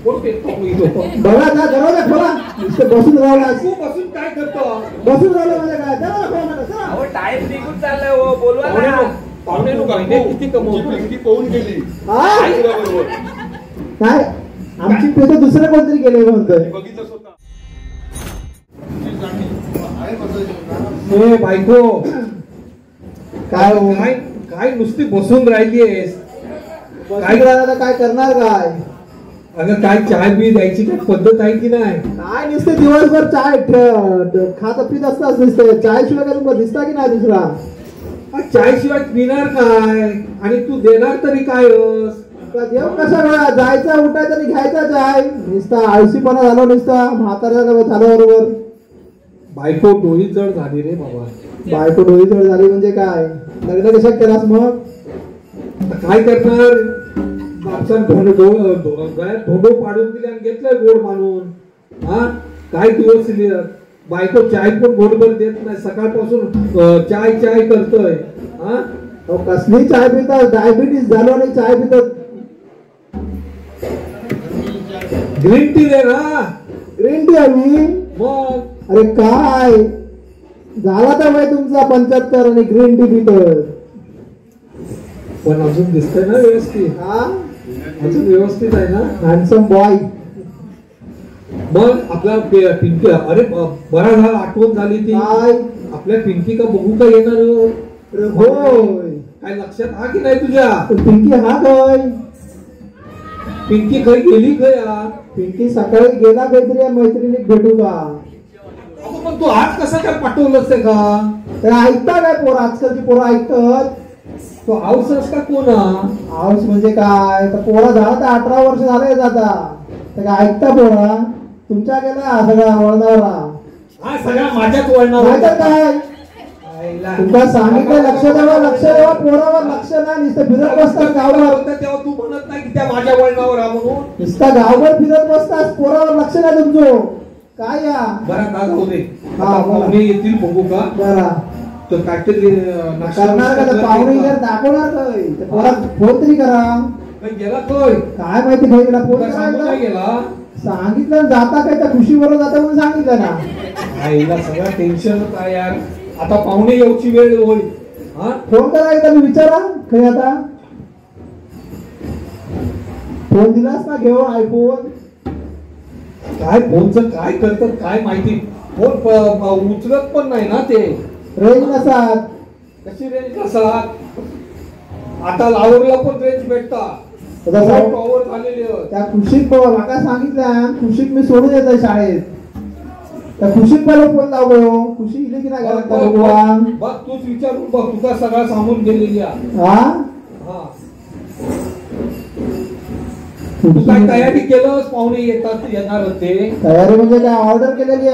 बघा ना दरवाजा खोला. नुसतं बसून राहिला. तू बसून काय करतो? बसून राहिला म्हणजे काय? दरवाजा खोला मला. चला. अहो टाइम निघून चाललाय हो, बोलवा ना. पाहुणे लोक किती कमवतो? किती पाहून गेली काय आमची पेट दुसरे कोणतरी गेले म्हणतोय. बघितलं स्वतः. बायको काय हो? काय नुसती बसून राहिलीयस? काय करायला? काय करणार काय? अगं काय चाय बी द्यायची काय पद्धत आहे की नाही? काय नुसते दिवसभर चाय खात पित असताच नुसते. चाय शिवाय काय तुम्हाला दिसता की नाही दुसरा? चाय शिवाय पिणार काय? आणि तू देणार तरी काय? देव कशा वेळा जायचा उठायचा आणि घ्यायचा चाय. नुसता आळशीपणा झाला. नुसता म्हातारा झाल्याबरोबर बायको डोळी जड झाली रे बाबा. बायको डोळी जड झाली म्हणजे काय? लग्न कशा केलास मग? काय करणार? धोंडो पाडून दिले आणि घेतलंय गोड मानून. हा काय दिवस बायको चाय पण गोडभर देत नाही. सकाळपासून चाय चाय करतोय. हा कसली चाय पितात? डायबिटीस झालो आणि चाय पितात. ग्रीन टी दे ना. ग्रीन टी हवी मग? अरे काय झाला तर वय तुमचा 75 आणि ग्रीन टी पितोय. पण अजून दिसतंय ना व्यवस्थित? हा अजून व्यवस्थित आहे ना? Handsome boy. मग आपला पिंकी, अरे बरा झाला आठवण झाली ती. काय आपल्या पिंकी का बघू का येणार? होय. काय लक्षात हा की नाही तुझ्या? पिंकी हा काय? पिंकी काही गेली का? पिंकी सकाळी गेला काहीतरी मैत्रिणी भेटू का? पण तू आज कसं काय पाठवलंस का? तर ऐकता काय पोरं? आजकालची पोरं ऐकतात. तो हाऊस का कोण? हाऊस म्हणजे काय? तर पोरा झाला तर 18 वर्ष झाले जाता. तर काय ऐकता पोरा? तुमच्या गेला सगळ्या वळणारा. हा सगळा माझ्याच वळणावर. काय तुमका सांगितलं लक्ष द्यावा. लक्ष द्यावा. पोरावर लक्ष नाही. नुसतं फिरत बसतात गावभर. तेव्हा तू म्हणत नाही की त्या माझ्या वळणावर हा म्हणून. नुसता गावभर फिरत बसतात. पोरावर लक्ष नाही तुमचं. काय या बरा का जाऊ दे. हा, पाहुणे येतील बघू का? बरा तर काहीतरी करणार का? पाहुणे दाखवणार काय? पोरा फोन तरी करा. गेला काय? काय माहिती भाई गेला फोन करायला गेला. सांगितलं जाता काय? त्या खुशीवर जाता म्हणून सांगितलं ना. आईला सगळं टेन्शन काय यार. आता पाहुणे येऊची वेळ होईल. हा फोन करा एकदा. मी विचारा काय आता. फोन दिलास ना घेऊन आयफोन. काय फोनचं काय करतात काय माहिती. फोन उचलत पण नाही ना ते. रेंज नसतात. कशी रेंज नसतात? आता लावरला पण रेंज भेटतात. पॉवर झालेली. त्या खुशीत माका सांगितलं. खुशीत मी सोडून येतोय शाळेत. त्या खुशीत मला फोन लावलो. खुशी इले की नाही? बघ तूच विचारून बघ. तुका सगळा सांगून गेलेली. हा तू काय तयारी केलं? पाहुणे येणार होते. तयारी म्हणजे काय? ऑर्डर केलेली.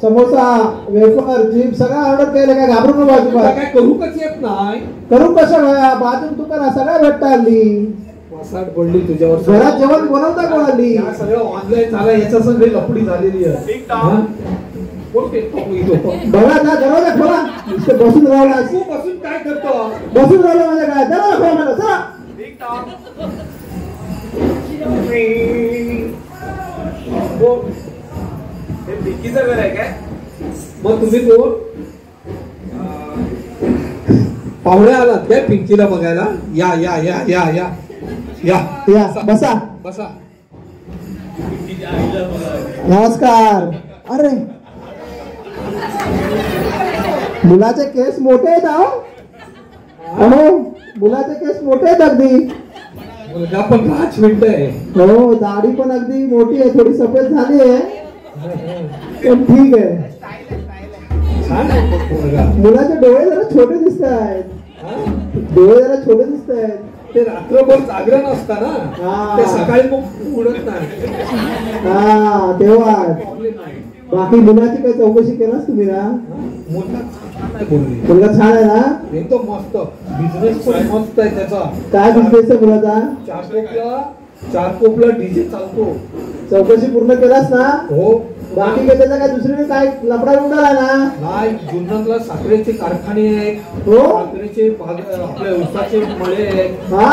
समोसा वेफर चिप्स सगळं ऑर्डर केलं. काय घाबरू नको. काय करू कशी येत नाही? करू कसं वया? बाजून दुकान सगळ्या भेटता आली. वासाट पडली तुझ्यावर. घरात जेवण बनवता कोण आली? सगळं ऑनलाईन झालं. याच्या सगळी लपडी झालेली आहे. बघा ना दरवाजा खोला. नुसतं बसून राहिला. तू बसून काय करतो? बसून राहिला म्हणजे काय? दरवाजा खोला मला. चला. पिंकीचं घर आहे काय? मग तुम्ही कोण? पाहुणे आलात काय पिंकीला बघायला? या या या या या या या बसा बसा. नमस्कार. अरे मुलाचे केस मोठे आहेत. अहो मुलाचे केस मोठे आहेत अगदी. मुलगा पण राजमिंट आहे. हो दाढी पण अगदी मोठी आहे. थोडी सफेद झाली आहे पण ठीक आहे. छान आहे मुलगा. मुलाचे डोळे जरा छोटे दिसत आहेत. डोळे जरा छोटे दिसत आहेत. ते रात्रभर जागरण असता ना. ते सकाळी मग उडत नाही. हा तेव्हा बाकी मुलाची काही चौकशी केलास तुम्ही ना? मुलगा छान आहे ना? एकदम मस्त. बिझनेस पण मस्त आहे त्याचा. काय बिझनेस आहे मुलाचा? चार कोपला डीजे चालतो. चौकशी पूर्ण केलास ना? हो. बाकी काय त्याचा काय दुसरीकडे काय लफडा बिफडा आहे ना? नाही. जुन्नरला साखरेचे कारखाने आहेत. हो. साखरेचे आपले उसाचे मळे आहेत. हा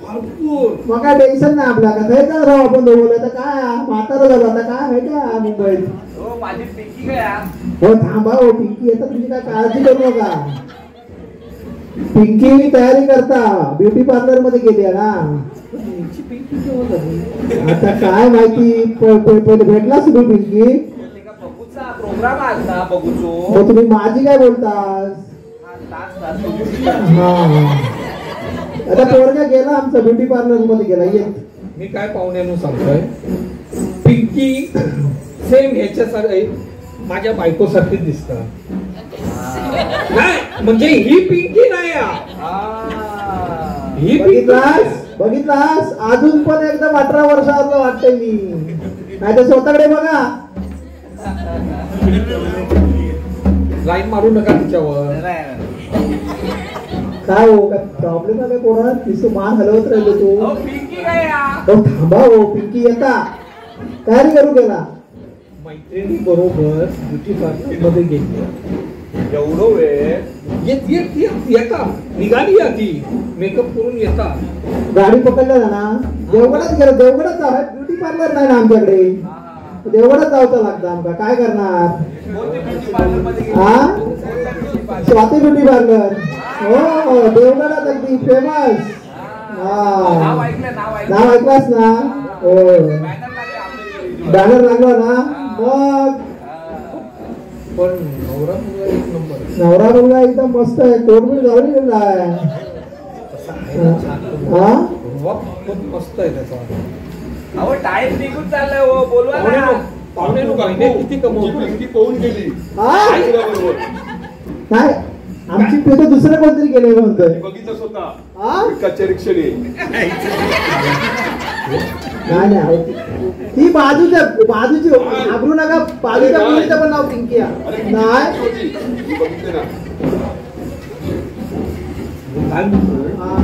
भरपूर. मग काय टेन्शन नाही आपला का थंय जाऊ राहू आपण दोघं आता काय म्हातारा झालं आता काय माहिती आहे मुंबईत हो माझी पिंकी काय हा? हो थांबा हो पिंकी येतात तुझी काय काळजी करू नका पिंकी तयारी करता ब्युटी पार्लर मध्ये गेली आहे ना यांची पिंकी केव्हा झाली? आता काय माहिती पहिले भेटला सुरू पिंकी ते का बघूचा प्रोग्राम आज ना बघूचो मग तुम्ही माझी काय बोलतास हा आता पोरगा गेला आमचा ब्युटी पार्लर मध्ये गेला येत मी काय पाहुण्यानं सांगतोय पिंकी सेम ह्याच्यासारखं माझ्या बायकोसारखीच दिसतात नाही म्हणजे ही पिंकी नाही हा. ही पिंकी बघितलास अजून पण एकदम 18 वर्षाचं वाटतंय मी नाही तर स्वतःकडे बघा लाईन मारू नका तिच्यावर काय हो काय प्रॉब्लेम आहे कोणा तिचं मान हलवत राहिलो तू पिंकी काय हा? हो थांबा हो पिंकी येता तयारी करू गेला मैत्रिणी बरोबर ब्युटी पार्लर मध्ये गेली एवढं वेळ येत येत येत येता निघाली या ती मेकअप करून येता गाडी पकडल्या ना देवगडात गेलं देवगडात जाऊ ब्युटी पार्लर नाही ना आमच्याकडे देवगडात जावचं लागतं आमका काय करणार कोणती ब्युटी पार्लर मध्ये गेली? हा कोणत्या beauty parlour? Swati beauty parlour हो देवगडात अगदी फेमस नाव हा ऐकलं नाव ऐकलास ना हो बॅनर लागले आपल्या बॅनर लागला ना मग पण नवरा मुलगा एक नंबर नवरा मुलगा एकदम मस्त आहे कोटबीट जाऊन गेला आहे हा रुबाब पण मस्त आहे त्याचा अहो टाइम निघून चाललाय हो बोलवा ना पाहुण्यानं महिने किती ती कमवतो पिंकी पळून गेली हा? बरोबर नाही आमची पेट दुसरं कोणतरी गेले म्हणतोय बघितलं स्वतः हा कच्च्या रिक्षाने नाही नाही अहो, ती बाजूची घाबरू नका बाजूच्या मुलीचं पण नाव पिंकी आहे नाही बघितलं ना काय म्हणतोय हा.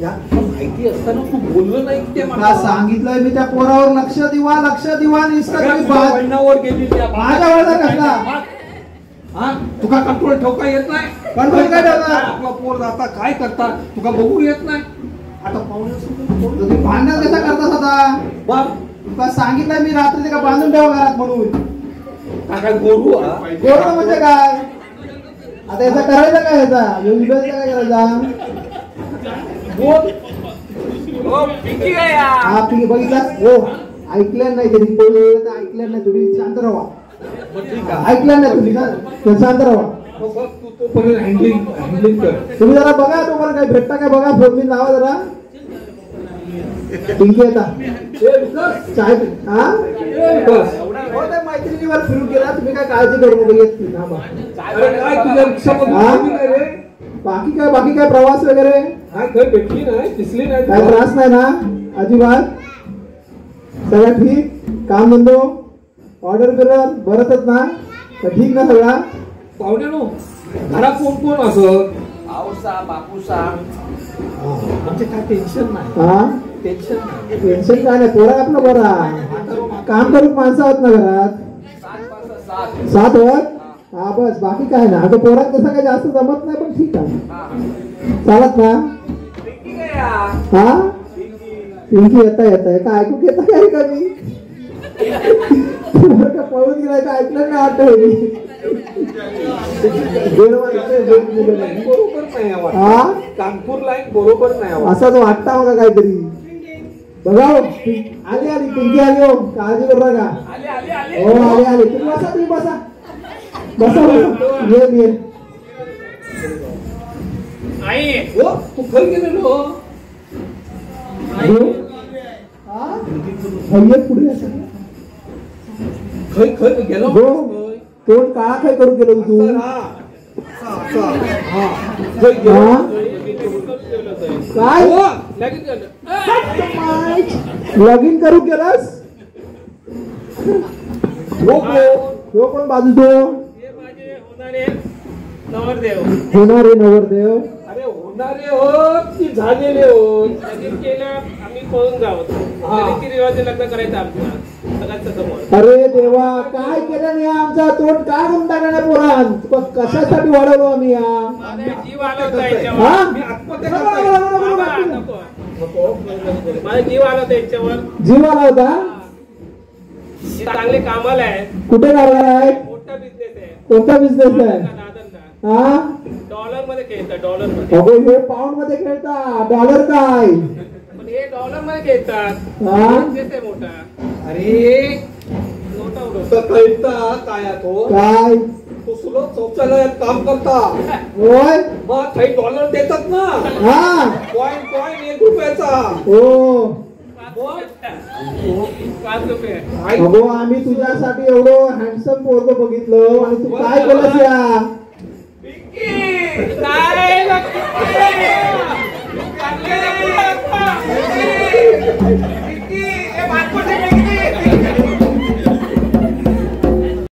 या. माहिती असताना तू बोललो नाही की त्या तुला सांगितलंय मी त्या पोरावर लक्ष दिवा निसका तुम्ही वळणावर गेली त्या माझ्या वळणावर कसला? हा तुका कंट्रोल ठोका येत नाही Control काय ठेवणार? आपला पोर जाता काय करता तुका बघू येत नाही आता पाहुण्यासोबत तुम्ही भांडण कसा करतास आता बाप तुला सांगितलंय मी रात्री ते का बांधून ठेवा घरात म्हणून काय गोरू हा गोरडं म्हणजे काय आता याचा करायचं काय याचा योजनेचा काय करायचा बोल हो पिंकी काय हा? हा पिंकी बघितलास हो ऐकलं नाही तरी बोललं तर ऐकलं नाही तुम्ही शांत राहा मग ठीक आहे ऐकलं नाही तुम्ही ना तर शांत राहा मग बघ तू तोपर्यंत हँडलिंग कर तुम्ही जरा बघा तुम्हाला काय भेटता काय बघा फोन बिन लावा जरा पिंकी येता ए, विकास. चाय हा ए, विकास. हो त्या मैत्रिणीवर फिरून गेला तुम्ही काय काळजी करू नका येत ती थांबा अरे काय तुझ्या रिक्षामधून हा? आली नाही रे बाकी काय प्रवास वगैरे काय घर भेटली नाही दिसली नाही काय तुला? त्रास नाही ना अजिबात सगळं ठीक काम धंदो ऑर्डर बिर्डर बरतच ना तर ठीक ना सगळा पाहुण्यानो घरात कोण कोण असत आऊसा बापूसा आमचे काय टेन्शन नाही हा टेन्शन नाही टेन्शन काय नाही पोरा आपलं बरा काम करून माणसं आहोत ना घरात 7 सात होत हा बस बाकी काय ना आता पोरात तसं काही जास्त जमत नाही पण ठीक आहे चालत ना पिंकी काय हा? हा पिंकी येता का ऐकू घेता काय का मी का पळून गेलाय का ऐकलं ना वाटत बरोबर नाही आवाज हा कानपूर लाईन बरोबर नाही आवाज असाच वाटता बघा काहीतरी बघा हो, आली पिंकी आली हो काळजी करू नका आले आले आले हो आली तुम्ही बसा ये आई हो तू खय गेलेलो पुढे असं. खय खय गेलो हो तोंड काळा काय करू गेलो तू खय गेलो हा? काय हो लगेच गेलो लॉगिन करू केलास हो तो कोण बाजू तो हे माझे होणारे नवरदेव होणारे नवरदेव अरे होणारे हो की झालेले हो लगीन केलं आम्ही पळून गावत हा. रीतिरिवाज लग्न करायचं आमच्या सगळ्यांच्या समोर अरे देवा काय केलं नाही आमचा तोंड काय करून टाकणार पोरान कशासाठी वाढवलो आम्ही जीव आला होता हा? याच्यावर. मी आत्महत्या नको, करतोय. नको, नको, नको, बाबा, नको. नको. माझा जीव आला होता याच्यावर. जीव आला होता. हे चांगले कामाला आहे. कुठे काढणार आहे? मोठा बिझनेस आहे. कोणता बिझनेस आहे? दादांचा. हा डॉलर मध्ये खेळतात. डॉलर मध्ये. अगो हे पाऊंड मध्ये खेळता. डॉलर काय? पण हे डॉलर मध्ये खेळतात. हा? बिझनेस आहे मोठा. अरे मोठा तो उडवतो. कळता काय आहे तो काय? तो सुलभ शौचालयात काम करता. होय. मग काही डॉलर देतात ना. हा पॉइंट 1 रुपयाचा. हो. 5 रुपये. अगो आम्ही तुझ्यासाठी एवढं हँडसम पोरग बघितलं आणि तू काय बोलत या?